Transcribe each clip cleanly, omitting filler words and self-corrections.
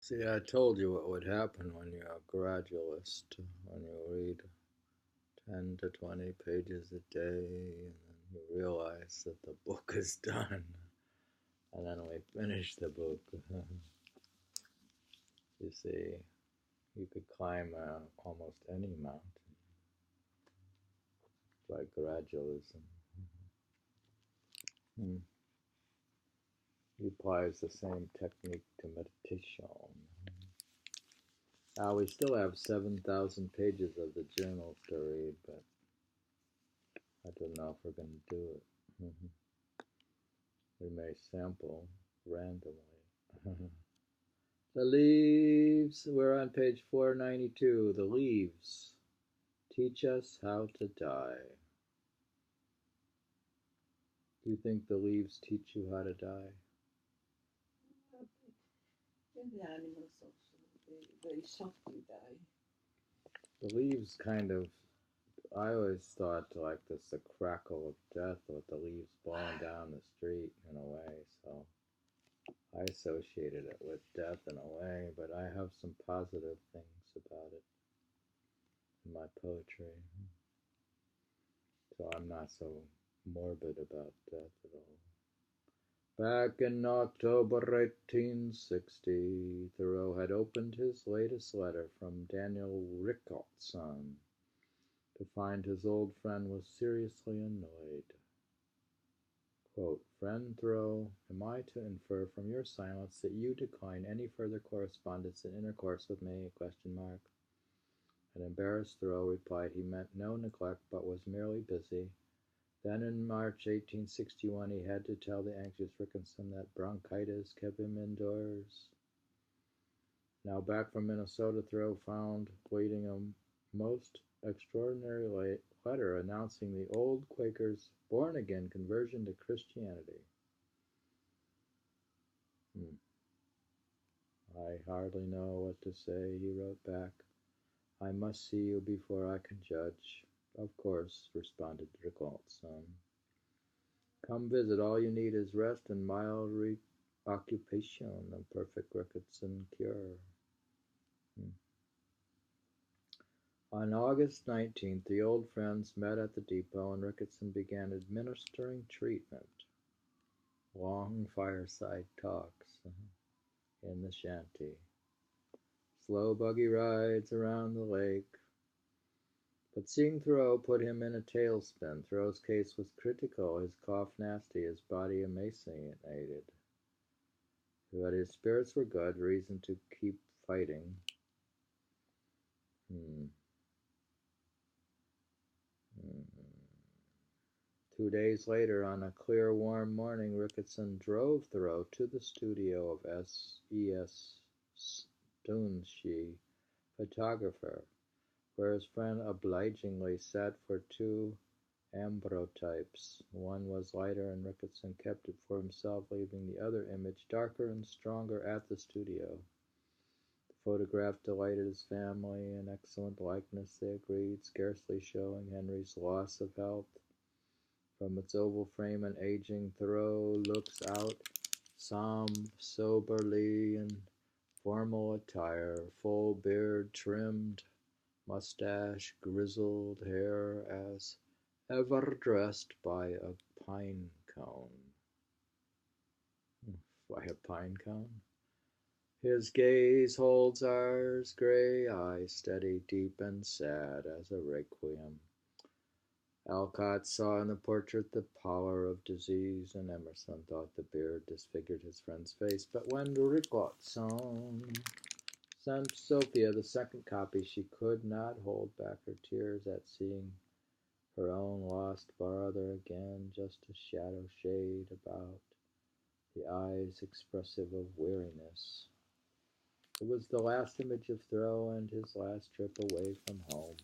See, I told you what would happen when you're a gradualist, when you read 10 to 20 pages a day, and then you realize that the book is done. And then we finish the book. You see, you could climb almost any mountain by gradualism. Hmm. He applies the same technique to meditation. Now, we still have 7,000 pages of the journals to read, but I don't know if we're going to do it. We may sample randomly. The leaves, we're on page 492. The leaves teach us how to die. Do you think the leaves teach you how to die? The animals also, they softly die. The leaves kind of, I always thought like this, the crackle of death with the leaves blowing down the street in a way, so I associated it with death in a way, but I have some positive things about it in my poetry. So I'm not so morbid about death at all. Back in October 1860, Thoreau had opened his latest letter from Daniel Rickardson to find his old friend was seriously annoyed. Quote, Friend Thoreau, am I to infer from your silence that you decline any further correspondence and intercourse with me? An embarrassed Thoreau replied he meant no neglect, but was merely busy. Then in March 1861, he had to tell the anxious Rickardson that bronchitis kept him indoors. Now back from Minnesota, Thoreau found waiting a most extraordinary letter announcing the old Quaker's born-again conversion to Christianity. I hardly know what to say, he wrote back. I must see you before I can judge. Of course, responded Rickardson. Come visit. All you need is rest and mild occupation, a perfect Rickardson cure. On August 19th, the old friends met at the depot and Rickardson began administering treatment. Long fireside talks in the shanty. Slow buggy rides around the lake. But seeing Thoreau put him in a tailspin. Thoreau's case was critical, his cough nasty, his body emaciated. But his spirits were good, reason to keep fighting. 2 days later, on a clear, warm morning, Rickardson drove Thoreau to the studio of S.E.S. Stunski, photographer, where his friend obligingly sat for 2 ambrotypes. One was lighter, and Rickardson kept it for himself, leaving the other image darker and stronger at the studio. The photograph delighted his family. An excellent likeness, they agreed, scarcely showing Henry's loss of health. From its oval frame and aging, Thoreau looks out soberly in formal attire, full beard trimmed, mustache grizzled, hair as ever dressed by a pine cone. By a pine cone? His gaze holds ours, gray eyes steady, deep and sad as a requiem. Alcott saw in the portrait the pallor of disease, and Emerson thought the beard disfigured his friend's face. But when Rickardson sent Sophia the second copy, she could not hold back her tears at seeing her own lost brother again, just a shadow shade about the eyes expressive of weariness. It was the last image of Thoreau and his last trip away from home.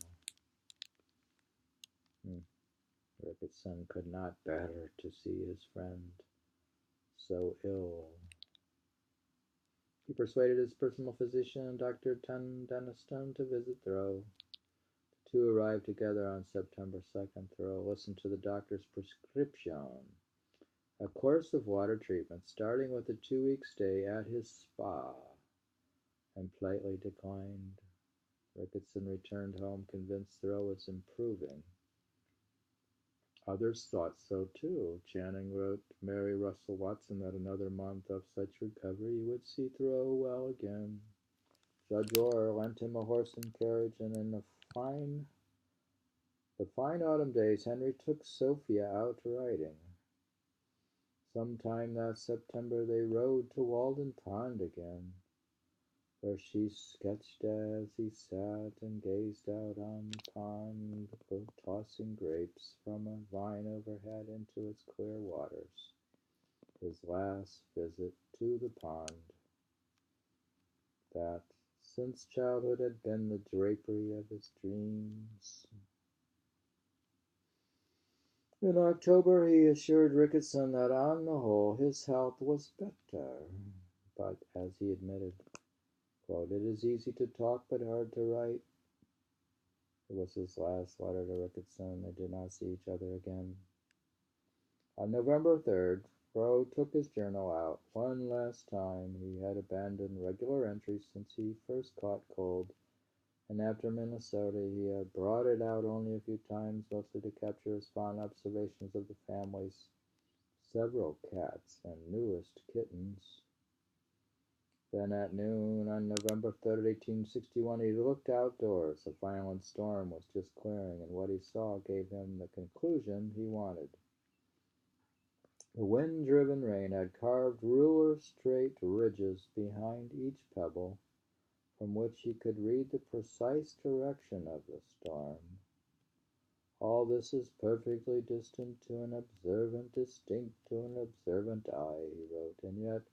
Rickardson could not bear to see his friend so ill. He persuaded his personal physician, Dr. Denniston, to visit Thoreau. The two arrived together on September 2nd. Thoreau listened to the doctor's prescription, a course of water treatment, starting with a 2-week stay at his spa. and politely declined. Ricketson returned home convinced Thoreau was improving. Others thought so too. Channing wrote Mary Russell Watson that another month of such recovery would see Thoreau well again. Judge Orr lent him a horse and carriage, and in the fine autumn days Henry took Sophia out riding. Sometime that September they rode to Walden Pond again, where she sketched as he sat and gazed out on the pond, tossing grapes from a vine overhead into its clear waters. His last visit to the pond, that since childhood had been the drapery of his dreams. In October he assured Ricketson that on the whole his health was better, but as he admitted, quote, "It is easy to talk but hard to write." It was his last letter to Ricketson. They did not see each other again. On November 3rd, Thoreau took his journal out. One last time he had abandoned regular entries since he first caught cold, and after Minnesota he had brought it out only a few times, mostly to capture his fond observations of the family's several cats and newest kittens. Then at noon on November 3rd, 1861, he looked outdoors. A violent storm was just clearing, and what he saw gave him the conclusion he wanted. The wind-driven rain had carved ruler-straight ridges behind each pebble, from which he could read the precise direction of the storm. All this is perfectly distinct to an observant eye, he wrote, and yet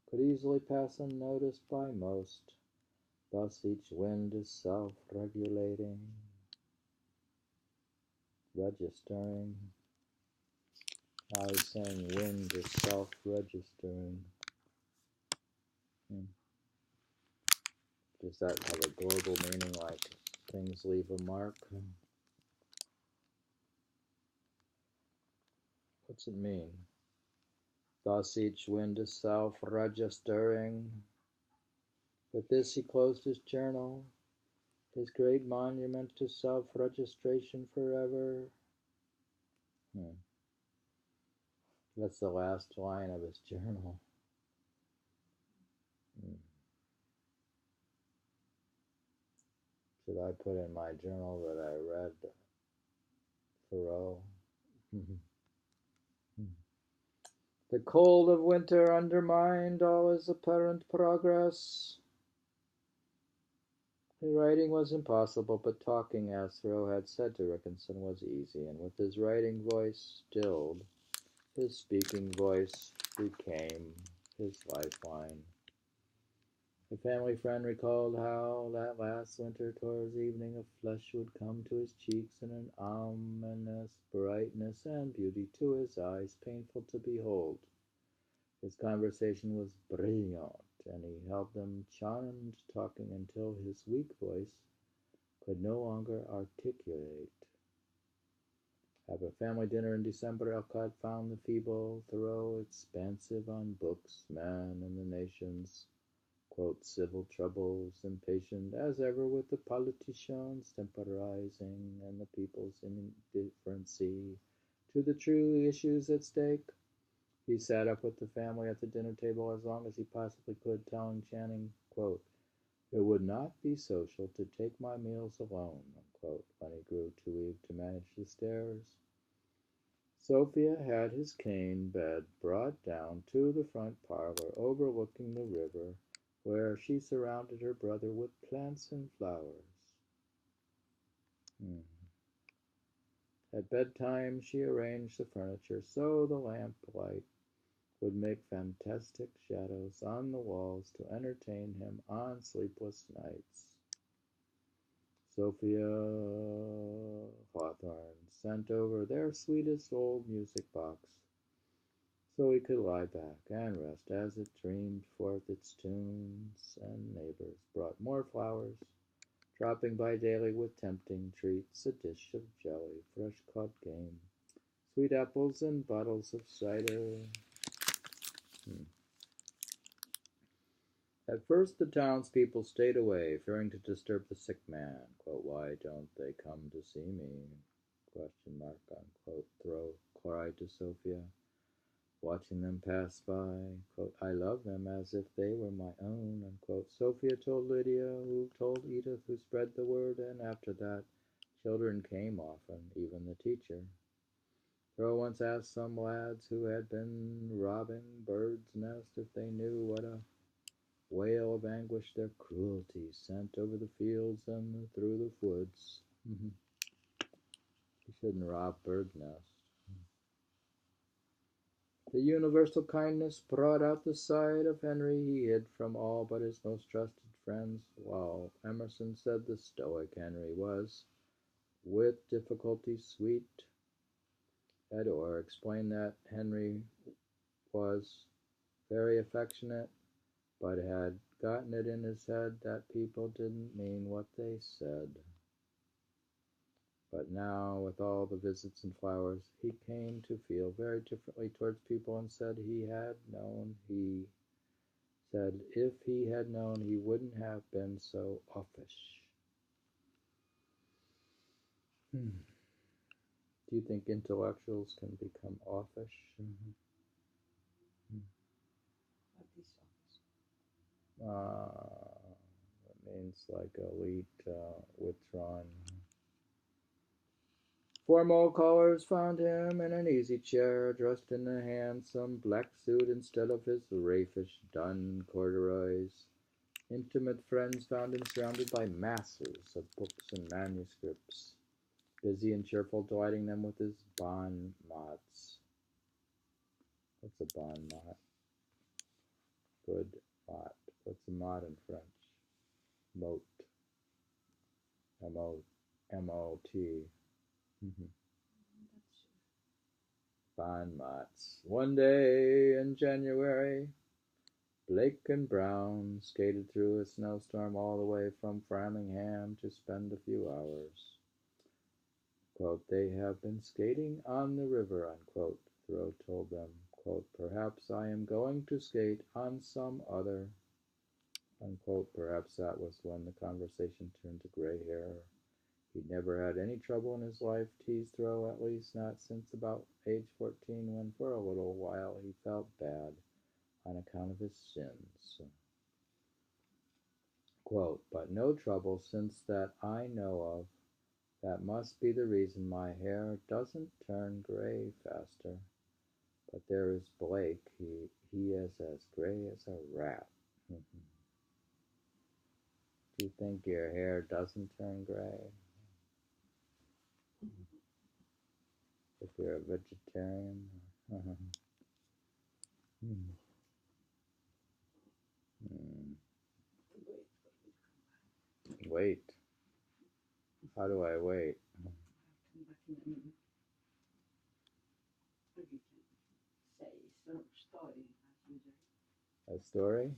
could easily pass unnoticed by most. Thus each wind is self-regulating, registering. I was saying wind is self-registering. Does that have a global meaning, like things leave a mark? What's it mean? Thus each wind is self-registering. With this he closed his journal, his great monument to self-registration forever. That's the last line of his journal. Should I put in my journal that I read Thoreau? The cold of winter undermined all his apparent progress. Writing was impossible, but talking, as Thoreau had said to Ricketson, was easy, and with his writing voice stilled, his speaking voice became his lifeline. A family friend recalled how that last winter, towards evening, a flush would come to his cheeks and an ominous brightness and beauty to his eyes, painful to behold. His conversation was brilliant, and he held them charmed, talking until his weak voice could no longer articulate. At a family dinner in December, Alcott found the feeble Thoreau expansive on books, man, and the nation's, quote, civil troubles, impatient as ever with the politicians temporizing and the people's indifferency to the true issues at stake. He sat up with the family at the dinner table as long as he possibly could, telling Channing, quote, "It would not be social to take my meals alone," unquote, when he grew too weak to manage the stairs. Sophia had his cane bed brought down to the front parlor overlooking the river, where she surrounded her brother with plants and flowers. At bedtime, she arranged the furniture so the lamplight would make fantastic shadows on the walls to entertain him on sleepless nights. Sophia Hawthorne sent over their sweetest old music box, so he could lie back and rest as it dreamed forth its tunes, and neighbors brought more flowers, dropping by daily with tempting treats, a dish of jelly, fresh-caught game, sweet apples, and bottles of cider. At first the townspeople stayed away, fearing to disturb the sick man. Quote, "Why don't they come to see me?" Question mark, unquote. Thoreau cried to Sophia, watching them pass by. Quote, "I love them as if they were my own." Unquote. Sophia told Lydia, who told Edith, who spread the word, and after that, children came often, even the teacher. Thoreau once asked some lads who had been robbing birds' nests if they knew what a wail of anguish their cruelty sent over the fields and through the woods. You shouldn't rob birds' nests. The universal kindness brought out the side of Henry he hid from all but his most trusted friends, while Emerson said the stoic Henry was, with difficulty, sweet. Edor explained that Henry was very affectionate, but had gotten it in his head that people didn't mean what they said. But now, with all the visits and flowers, he came to feel very differently towards people, and said if he had known, he wouldn't have been so offish. Do you think intellectuals can become offish? What is office? It means like elite, withdrawn. Formal callers found him in an easy chair, dressed in a handsome black suit instead of his raffish dun corduroys. Intimate friends found him surrounded by masses of books and manuscripts, busy and cheerful, delighting them with his bon mots. What's a bon mot? Good mot. What's a mot in French? Mote. M-O-T. Bon mots. One day in January, Blake and Brown skated through a snowstorm all the way from Framingham to spend a few hours. Quote, "They have been skating on the river," unquote. Thoreau told them, quote, "Perhaps I am going to skate on some other," unquote. Perhaps that was when the conversation turned to gray hair. He'd never had any trouble in his life, teased Thoreau, at least not since about age 14, when for a little while he felt bad on account of his sins. Quote, "But no trouble since that I know of. That must be the reason my hair doesn't turn gray faster. But there is Blake. He is as gray as a rat." Do you think your hair doesn't turn gray? If you're a vegetarian? Wait. How do I wait? A story?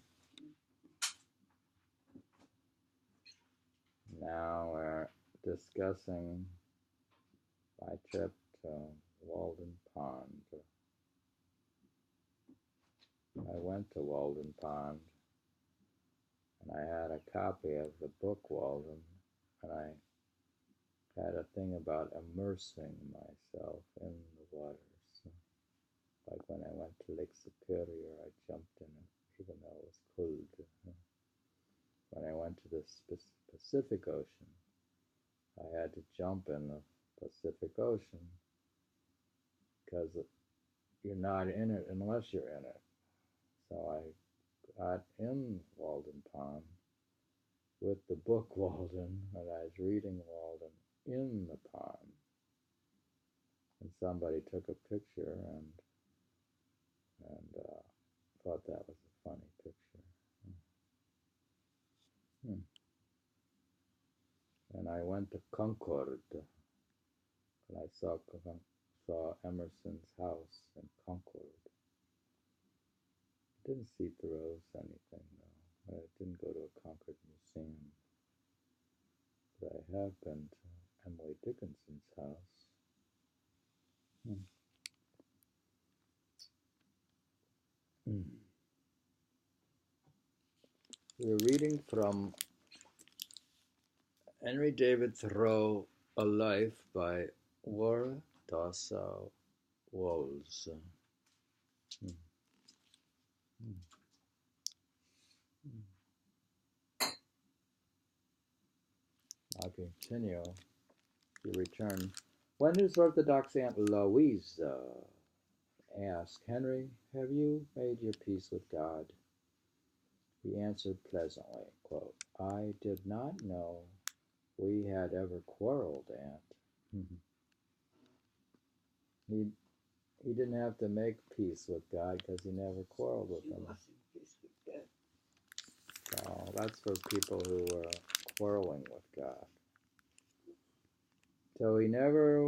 Now we're discussing my trip to Walden Pond. I went to Walden Pond, and I had a copy of the book Walden, and I had a thing about immersing myself in the waters. Like when I went to Lake Superior, I jumped in it, even though it was cold. When I went to the Pacific Ocean, I had to jump in the Pacific Ocean because you're not in it unless you're in it. So I got in Walden Pond with the book Walden, and I was reading Walden in the pond. And somebody took a picture and thought that was a funny picture. And I went to Concord, and I saw Emerson's house in Concord. I didn't see Thoreau's anything, though. I didn't go to a Concord museum. But I have been to Emily Dickinson's house. We're reading from Henry David Thoreau, A Life by Laura Dassow Walls. I'll continue. You return. When his Orthodox Aunt Louisa asked, Henry, have you made your peace with God? He answered pleasantly, quote, I did not know we had ever quarreled, Aunt. He didn't have to make peace with God because he never quarreled with him. So that's for people who were quarreling with God. So he never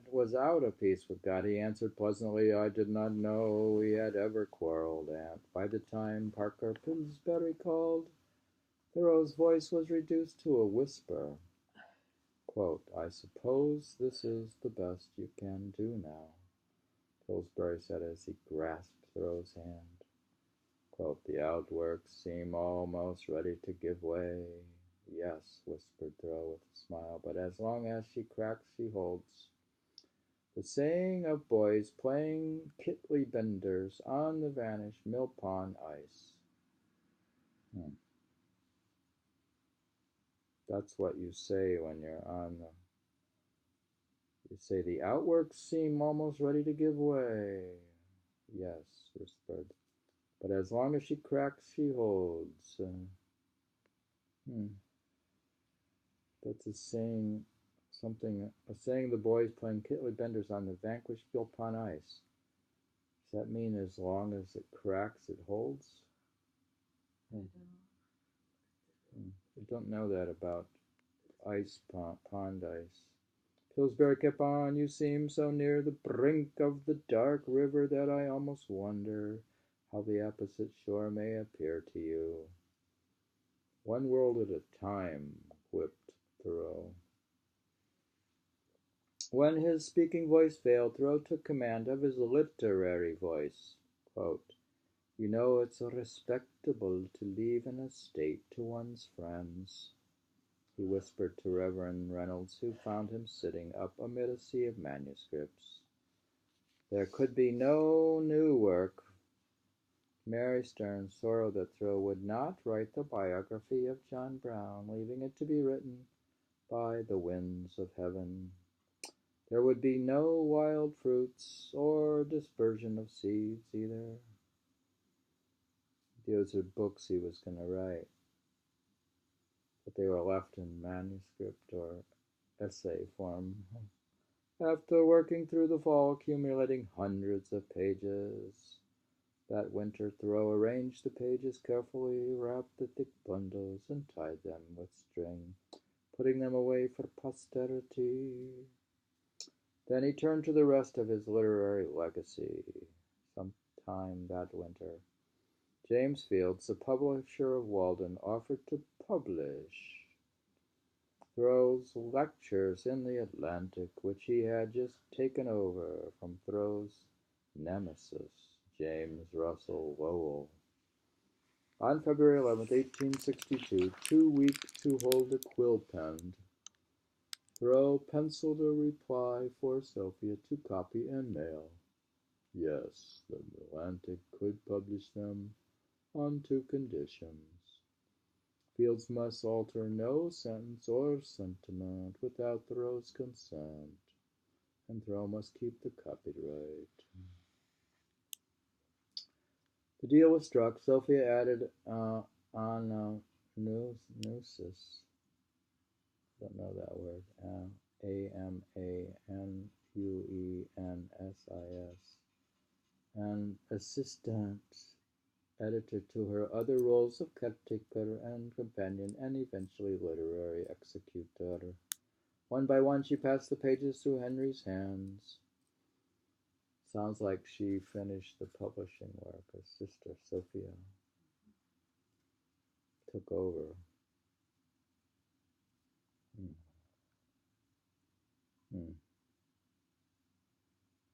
was out of peace with God. He answered pleasantly, I did not know we had ever quarreled, Aunt. By the time Parker Pillsbury called, Thoreau's voice was reduced to a whisper. Quote, I suppose this is the best you can do now, Pillsbury said as he grasped Thoreau's hand. Quote, the outworks seem almost ready to give way. Yes, whispered Thoreau with a smile, but as long as she cracks, she holds. The saying of boys playing Kitley benders on the vanished mill pond ice. That's what you say when you're on the... You say, the outworks seem almost ready to give way. Yes, whispered. But as long as she cracks, she holds. That's a saying, a saying the boys playing Kitley benders on the vanquished Bill Pond ice. Does that mean as long as it cracks, it holds? I don't know that about ice, pond ice. Pillsbury kept on, you seem so near the brink of the dark river that I almost wonder how the opposite shore may appear to you. One world at a time, quipped Thoreau. When his speaking voice failed, Thoreau took command of his literary voice. Quote, you know it's respectable to leave an estate to one's friends, he whispered to Reverend Reynolds, who found him sitting up amid a sea of manuscripts. There could be no new work. Mary Stern sorrowed that Thoreau would not write the biography of John Brown, leaving it to be written by the winds of heaven. There would be no wild fruits or dispersion of seeds either. Those are books he was going to write, but they were left in manuscript or essay form. After working through the fall, accumulating hundreds of pages, that winter Thoreau arranged the pages carefully, wrapped the thick bundles, and tied them with string, putting them away for posterity. Then he turned to the rest of his literary legacy. Sometime that winter, James Fields, the publisher of Walden, offered to publish Thoreau's lectures in the Atlantic, which he had just taken over from Thoreau's nemesis, James Russell Lowell. On February 11, 1862, too weak to hold a quill pen, Thoreau penciled a reply for Sophia to copy and mail. Yes, the Atlantic could publish them on two conditions. Fields must alter no sentence or sentiment without Thoreau's consent, and Thoreau must keep the copyright. The deal was struck. Sophia added on Anuensis. Don't know that word. Amanuensis. An assistant editor to her other roles of caretaker and companion, and eventually literary executor. One by one, she passed the pages through Henry's hands. Sounds like she finished the publishing work. Her sister, Sophia, took over.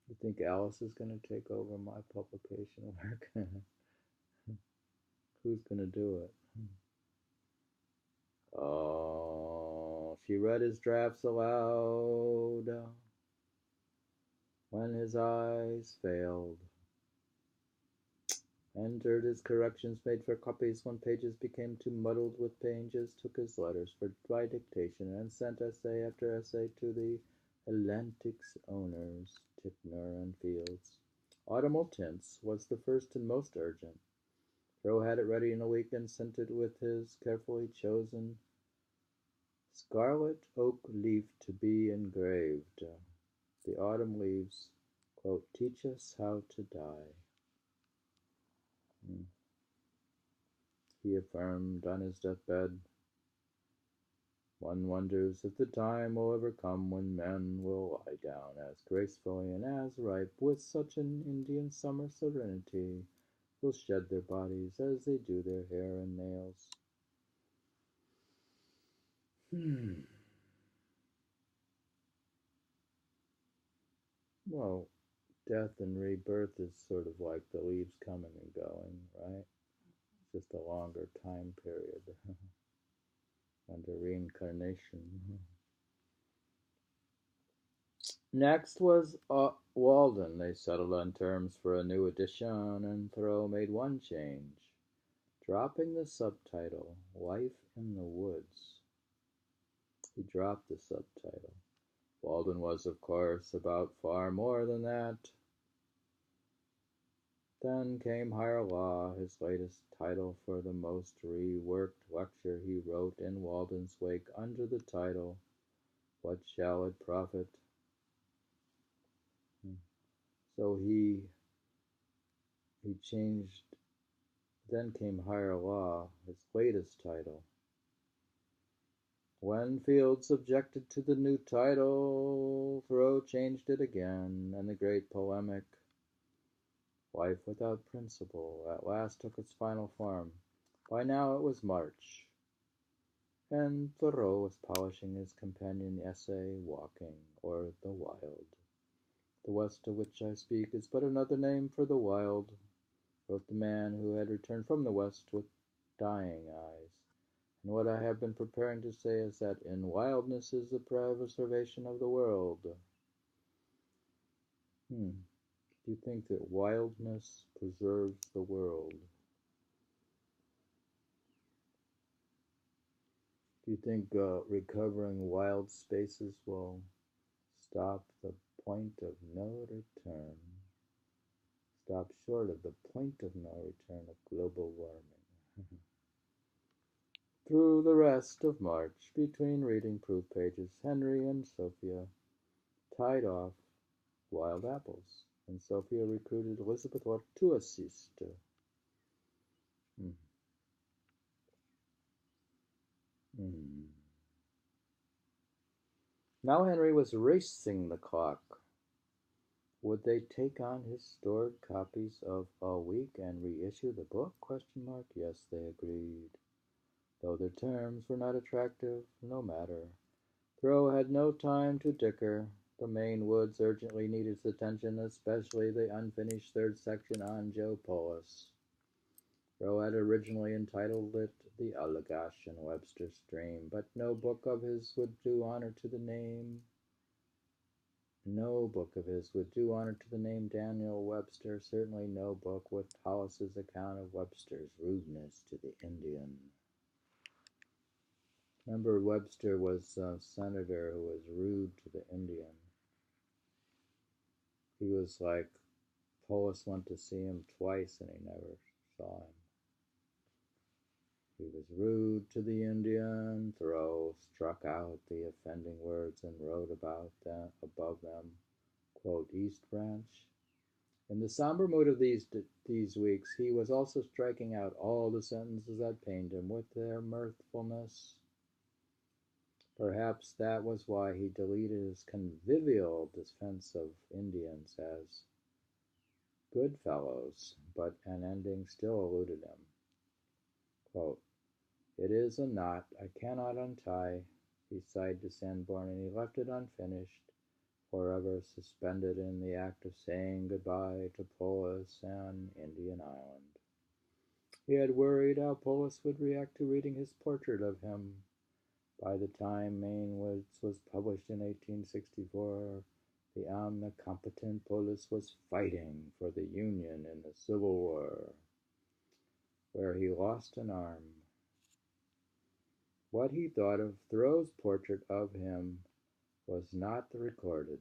You think Alice is going to take over my publication work? Who's going to do it? He read his drafts aloud when his eyes failed, entered his corrections, made for copies when pages became too muddled with pages, took his letters by dictation, and sent essay after essay to the Atlantic's owners, Ticknor and Fields. Autumnal Tints was the first and most urgent. Thoreau had it ready in a week and sent it with his carefully chosen scarlet oak leaf to be engraved. The autumn leaves, quote, teach us how to die. He affirmed on his deathbed, one wonders if the time will ever come when men will lie down as gracefully and as ripe with such an Indian summer serenity, will shed their bodies as they do their hair and nails. Well, death and rebirth is sort of like the leaves coming and going, right? It's just a longer time period under reincarnation. Next was Walden. They settled on terms for a new edition, and Thoreau made one change, dropping the subtitle, Life in the Woods. He dropped the subtitle. Walden was, of course, about far more than that. Then came Higher Law, his latest title for the most reworked lecture he wrote in Walden's wake under the title, What Shall It Profit? So he changed. Then came Higher Law, his latest title. When Fields objected to the new title, Thoreau changed it again, and the great polemic, Life Without Principle, at last took its final form. By now it was March, and Thoreau was polishing his companion essay, Walking, or The Wild. The West of which I speak is but another name for the wild, wrote the man who had returned from the West with dying eyes. And what I have been preparing to say is that in wildness is the preservation of the world. Do you think that wildness preserves the world? Do you think recovering wild spaces will stop the point of no return? Stop short of the point of no return of global warming. Through the rest of March, between reading proof pages, Henry and Sophia tied off wild apples, and Sophia recruited Elizabeth to assist. Now Henry was racing the clock. Would they take on his stored copies of A Week and reissue the book? Yes, they agreed. Though their terms were not attractive, no matter. Thoreau had no time to dicker. The Maine woods urgently needed his attention, especially the unfinished third section on Joe Polis. Thoreau had originally entitled it The Allagash and Webster Stream, but no book of his would do honor to the name. No book of his would do honor to the name Daniel Webster, certainly no book with Polis's account of Webster's rudeness to the Indian. Remember, Webster was a senator who was rude to the Indian. He was like, Polis went to see him twice and he never saw him. He was rude to the Indian. Thoreau struck out the offending words and wrote about them, above them, quote, East Branch. In the somber mood of these weeks, he was also striking out all the sentences that pained him with their mirthfulness. Perhaps that was why he deleted his convivial defense of Indians as good fellows, but an ending still eluded him. Quote, It is a knot I cannot untie, he sighed to Sanborn, and he left it unfinished, forever suspended in the act of saying goodbye to Polis on Indian Island. He had worried how Polis would react to reading his portrait of him, By the time Mainwoods was published in 1864, the omnicompetent Polis was fighting for the Union in the Civil War, where he lost an arm. What he thought of Thoreau's portrait of him was not recorded.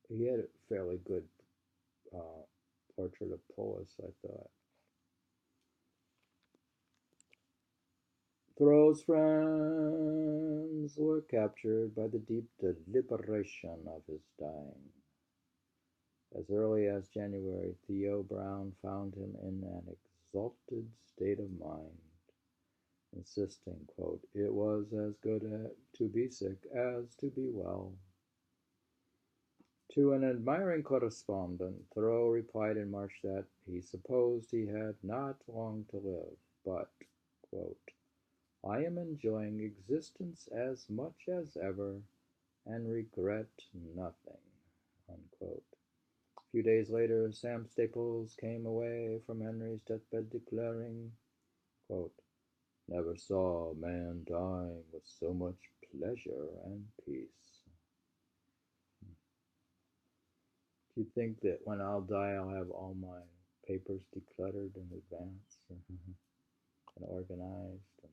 He had a fairly good portrait of Polis, I thought. Thoreau's friends were captured by the deep deliberation of his dying. As early as January, Theo Brown found him in an exalted state of mind, insisting, quote, "It was as good to be sick as to be well." To an admiring correspondent, Thoreau replied in March that he supposed he had not long to live, but, quote, "I am enjoying existence as much as ever and regret nothing," unquote. A few days later, Sam Staples came away from Henry's deathbed declaring, quote, "Never saw a man dying with so much pleasure and peace." Do you think that when I'll die, I'll have all my papers decluttered in advance and organized? And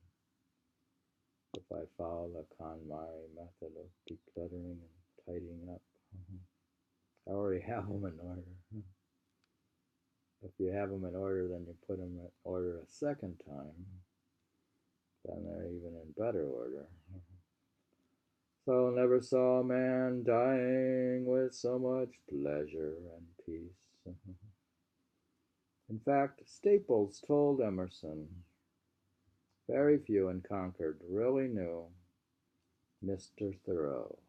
if I follow the KonMari method of decluttering and tidying up, I already have them in order. If you have them in order, then you put them in order a second time, then they're even in better order. So never saw a man dying with so much pleasure and peace. In fact, Staples told Emerson, very few in Concord really knew Mr. Thoreau.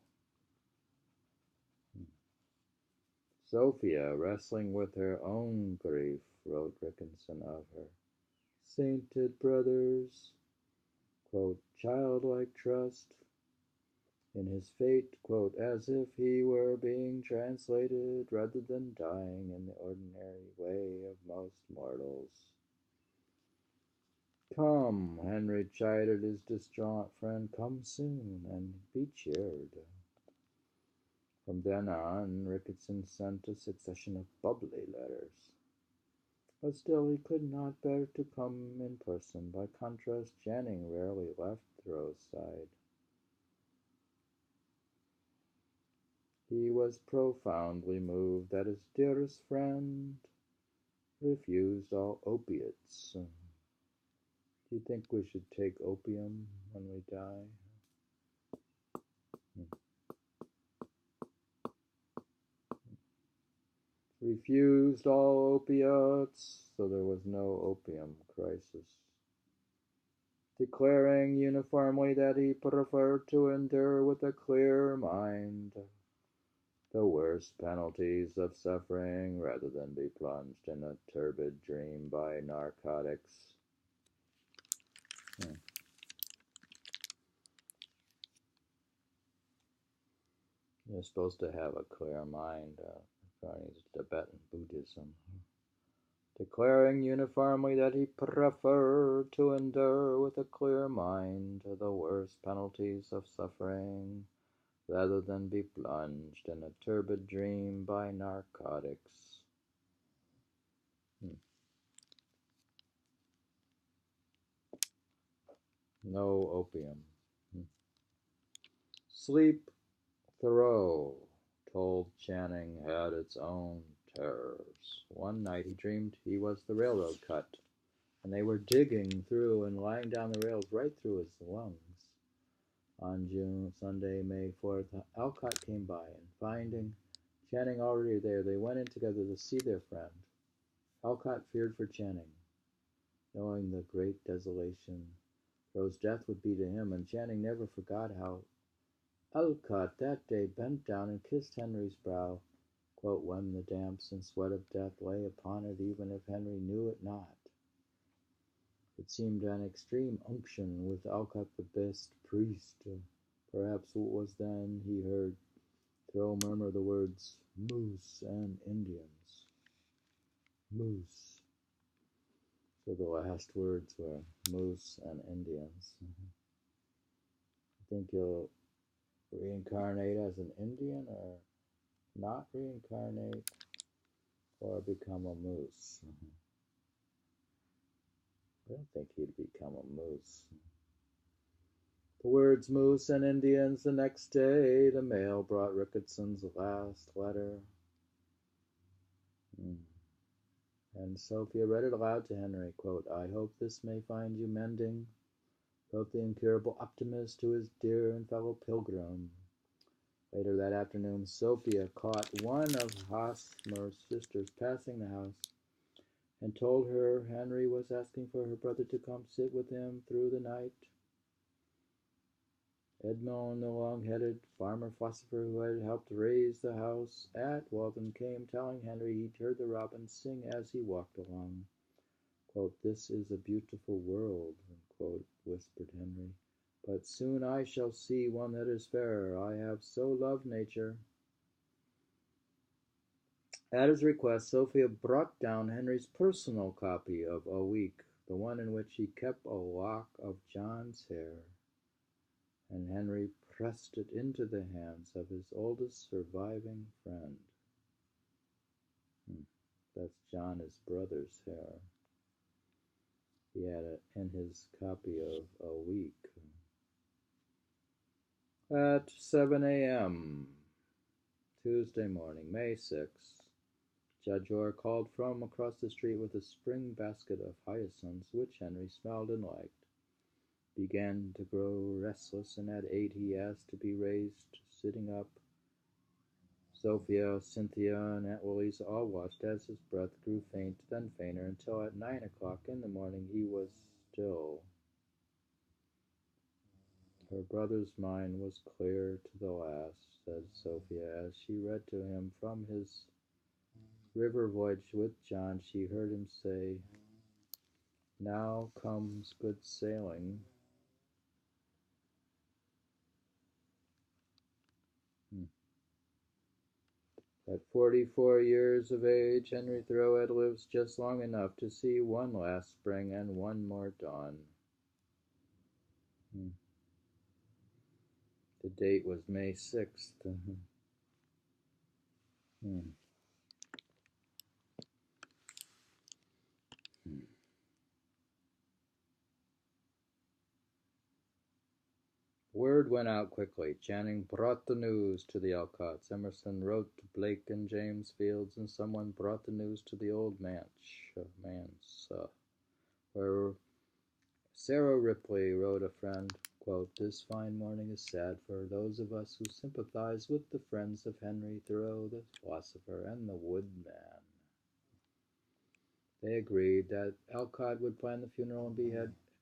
Sophia, wrestling with her own grief, wrote Rickinson of her sainted brothers, quote, "childlike trust in his fate, quote, as if he were being translated rather than dying in the ordinary way of most mortals." "Come," Henry chided his distraught friend, "come soon and be cheered." From then on, Ricketson sent a succession of bubbly letters. But still he could not bear to come in person. By contrast, Channing rarely left Thoreau's side. He was profoundly moved that his dearest friend refused all opiates. Do you think we should take opium when we die? Refused all opiates, so there was no opium crisis. Declaring uniformly that he preferred to endure with a clear mind the worst penalties of suffering rather than be plunged in a turbid dream by narcotics. You're supposed to have a clear mind, according to Tibetan Buddhism. Declaring uniformly that he preferred to endure with a clear mind the worst penalties of suffering rather than be plunged in a turbid dream by narcotics. No opium. Sleep, Thoreau told Channing, had its own terrors. One night he dreamed he was the railroad cut, and they were digging through and lying down the rails right through his lungs. On Sunday, May 4th, Alcott came by, and finding Channing already there, they went in together to see their friend. Alcott feared for Channing, knowing the great desolation Thoreau's death would be to him, and Channing never forgot how Alcott that day bent down and kissed Henry's brow, quote, when the damps and sweat of death lay upon it, even if Henry knew it not. It seemed an extreme unction with Alcott the best priest. Perhaps it was then he heard Thoreau murmur the words, "moose and Indians." moose. So the last words were moose and Indians. I think you'll reincarnate as an Indian or not reincarnate or become a moose. I don't think he'd become a moose. The words moose and Indians. The next day the mail brought Ricketson's last letter. And Sophia read it aloud to Henry, quote, "I hope this may find you mending," wrote the incurable optimist to his dear and fellow pilgrim. Later that afternoon, Sophia caught one of Hosmer's sisters passing the house and told her Henry was asking for her brother to come sit with him through the night. Edmond, the long-headed farmer-philosopher who had helped raise the house at Walden, came telling Henry he'd heard the robins sing as he walked along. Quote, "This is a beautiful world," quote, whispered Henry, "but soon I shall see one that is fairer. I have so loved nature." At his request, Sophia brought down Henry's personal copy of A Week, the one in which he kept a lock of John's hair, and Henry pressed it into the hands of his oldest surviving friend. That's John, his brother's hair. He had it in his copy of A Week. At 7 a.m., Tuesday morning, May 6th, Judge Orr called from across the street with a spring basket of hyacinths, which Henry smelled and liked. Began to grow restless, and at 8 he asked to be raised, sitting up. Sophia, Cynthia, and Aunt Louisa all watched as his breath grew faint, then fainter, until at 9 o'clock in the morning he was still. Her brother's mind was clear to the last, said Sophia, as she read to him from his river voyage with John. She heard him say, "Now comes good sailing." At 44 years of age, Henry Thoreau had lived just long enough to see one last spring and one more dawn. The date was May 6th. Word went out quickly. Channing brought the news to the Alcotts. Emerson wrote to Blake and James Fields, and someone brought the news to the old manse, where Sarah Ripley wrote a friend, quote, "This fine morning is sad for those of us who sympathize with the friends of Henry Thoreau, the philosopher, and the woodman." They agreed that Alcott would plan the funeral and be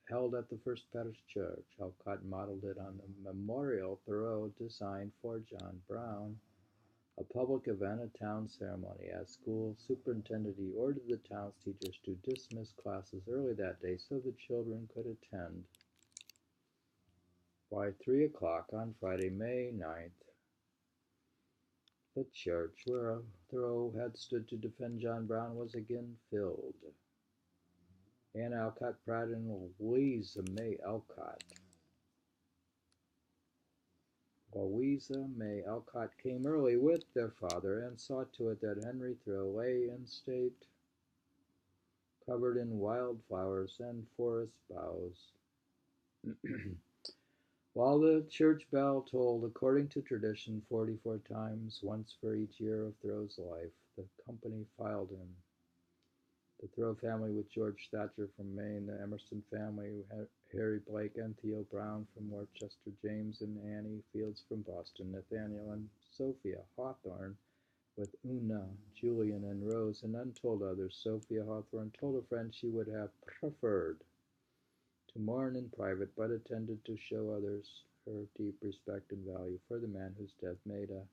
held at the First Parish Church. Alcott modeled it on the memorial Thoreau designed for John Brown, a public event, a town ceremony. As school superintendent, he ordered the town's teachers to dismiss classes early that day so the children could attend. By 3 o'clock on Friday, May 9th, the church where Thoreau had stood to defend John Brown was again filled. Anne Alcott Pratt and Louisa May Alcott. Louisa May Alcott came early with their father and saw to it that Henry Thoreau lay in state, covered in wildflowers and forest boughs. While the church bell tolled, according to tradition, 44 times, once for each year of Thoreau's life, the company filed in. The Thoreau family with George Thatcher from Maine, the Emerson family, Harry Blake and Theo Brown from Worcester, James and Annie Fields from Boston, Nathaniel and Sophia Hawthorne with Una, Julian, and Rose, and untold others. Sophia Hawthorne told a friend she would have preferred to mourn in private, but attended to show others her deep respect and value for the man whose death made a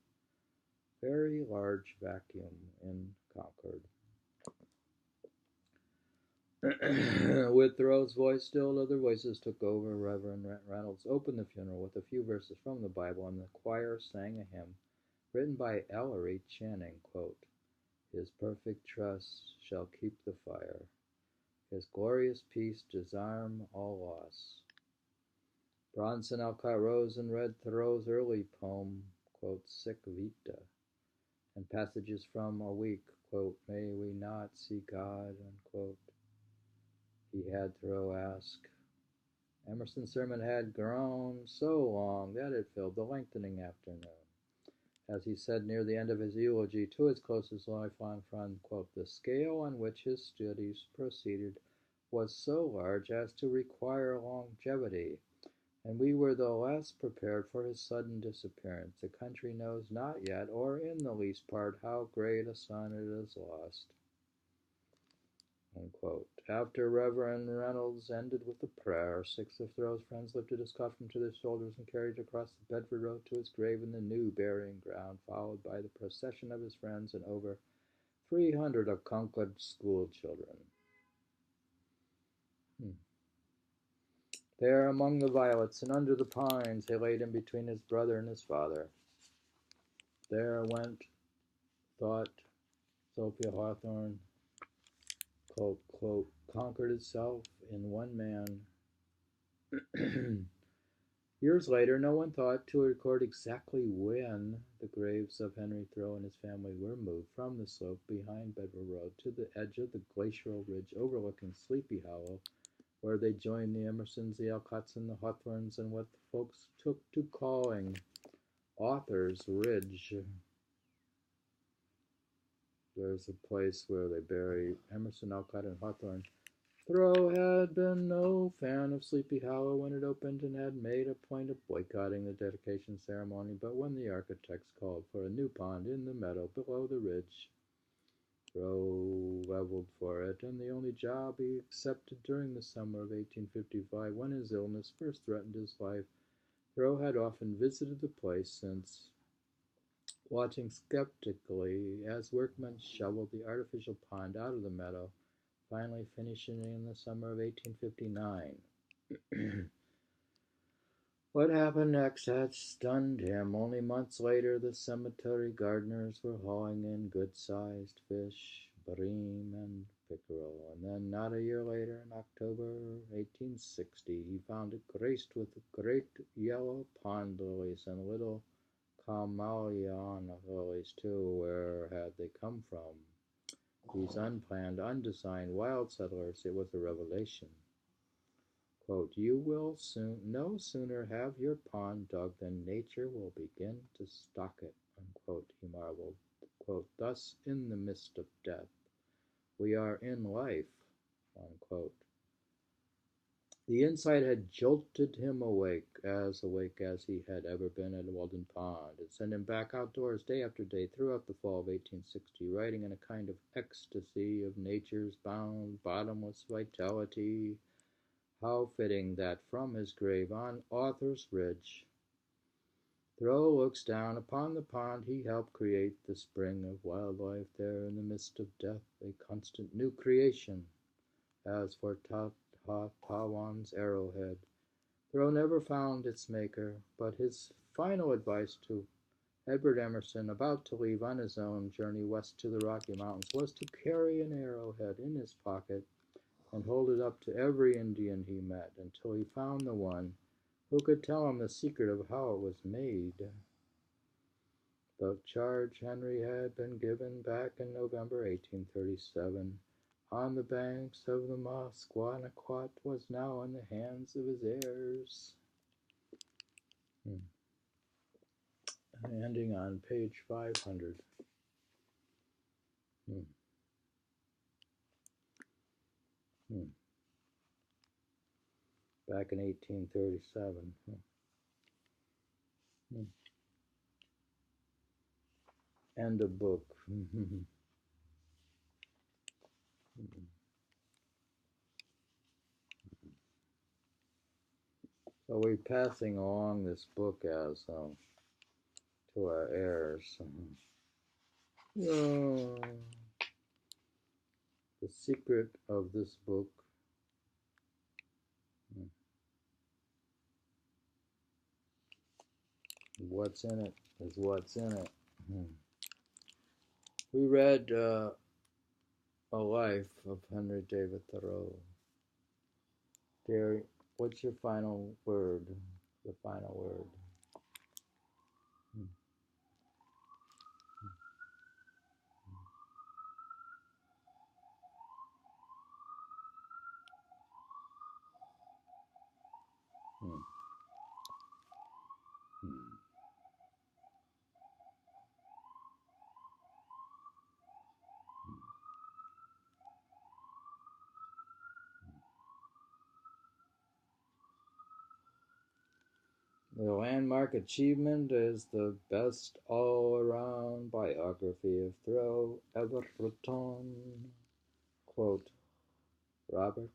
very large vacuum in Concord. With Thoreau's voice stilled, other voices took over. Reverend Reynolds opened the funeral with a few verses from the Bible, and the choir sang a hymn written by Ellery Channing, quote, His perfect trust shall keep the fire. His glorious peace disarm all loss. Bronson Alcott rose and read Thoreau's early poem, quote, Sic Vita, and passages from A Week, quote, May we not see God, unquote. He had Thoreau ask. Emerson's sermon had grown so long that it filled the lengthening afternoon. As he said near the end of his eulogy to his closest lifelong friend, quote, the scale on which his studies proceeded was so large as to require longevity, and we were the less prepared for his sudden disappearance. The country knows not yet, or in the least part, how great a son it has lost. Unquote. After Reverend Reynolds ended with a prayer, 6 of Thoreau's friends lifted his coffin to their shoulders and carried it across the Bedford Road to his grave in the new burying ground, followed by the procession of his friends and over 300 of Concord's school children. There among the violets and under the pines they laid him between his brother and his father. There went, thought Sophia Hawthorne, quote, quote, conquered itself in one man. Years later, no one thought to record exactly when the graves of Henry Thoreau and his family were moved from the slope behind Bedford Road to the edge of the glacial ridge overlooking Sleepy Hollow, where they joined the Emersons, the Alcotts, and the Hawthornes in what the folks took to calling Author's Ridge. There's a place where they bury Emerson, Alcott, and Hawthorne. Thoreau had been no fan of Sleepy Hollow when it opened and had made a point of boycotting the dedication ceremony, but when the architects called for a new pond in the meadow below the ridge, Thoreau leveled for it, and the only job he accepted during the summer of 1855, when his illness first threatened his life. Thoreau had often visited the place since, watching skeptically as workmen shoveled the artificial pond out of the meadow, finally finishing in the summer of 1859. What happened next had stunned him. Only months later, the cemetery gardeners were hauling in good-sized fish, bream and pickerel, and then not a year later, in October 1860, he found it graced with great yellow pond lilies and little Kamalian lilies, too. Where had they come from? These unplanned, undesigned wild settlers, it was a revelation. Quote, you will no sooner have your pond dug than nature will begin to stock it, unquote, he marveled. Quote, thus in the midst of death, we are in life, unquote. The insight had jolted him awake as he had ever been at Walden Pond. It sent him back outdoors day after day throughout the fall of 1860, writing in a kind of ecstasy of nature's bound, bottomless vitality. How fitting that from his grave on Author's Ridge, Thoreau looks down upon the pond he helped create, the spring of wildlife there in the midst of death, a constant new creation. As for Tawan's arrowhead, Thoreau never found its maker, but his final advice to Edward Emerson, about to leave on his own journey west to the Rocky Mountains, was to carry an arrowhead in his pocket and hold it up to every Indian he met until he found the one who could tell him the secret of how it was made. The charge Henry had been given back in November 1837 on the banks of the Musquanaquat was now in the hands of his heirs. Ending on page 500. Back in 1837. End of book. So we're passing along this book as to our heirs. The secret of this book what's in it is what's in it. We read A Life of Henry David Thoreau. Gary, what's your final word? The final word. The landmark achievement is the best all-around biography of Thoreau ever written. Quote, Robert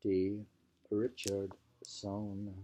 D. Richardson.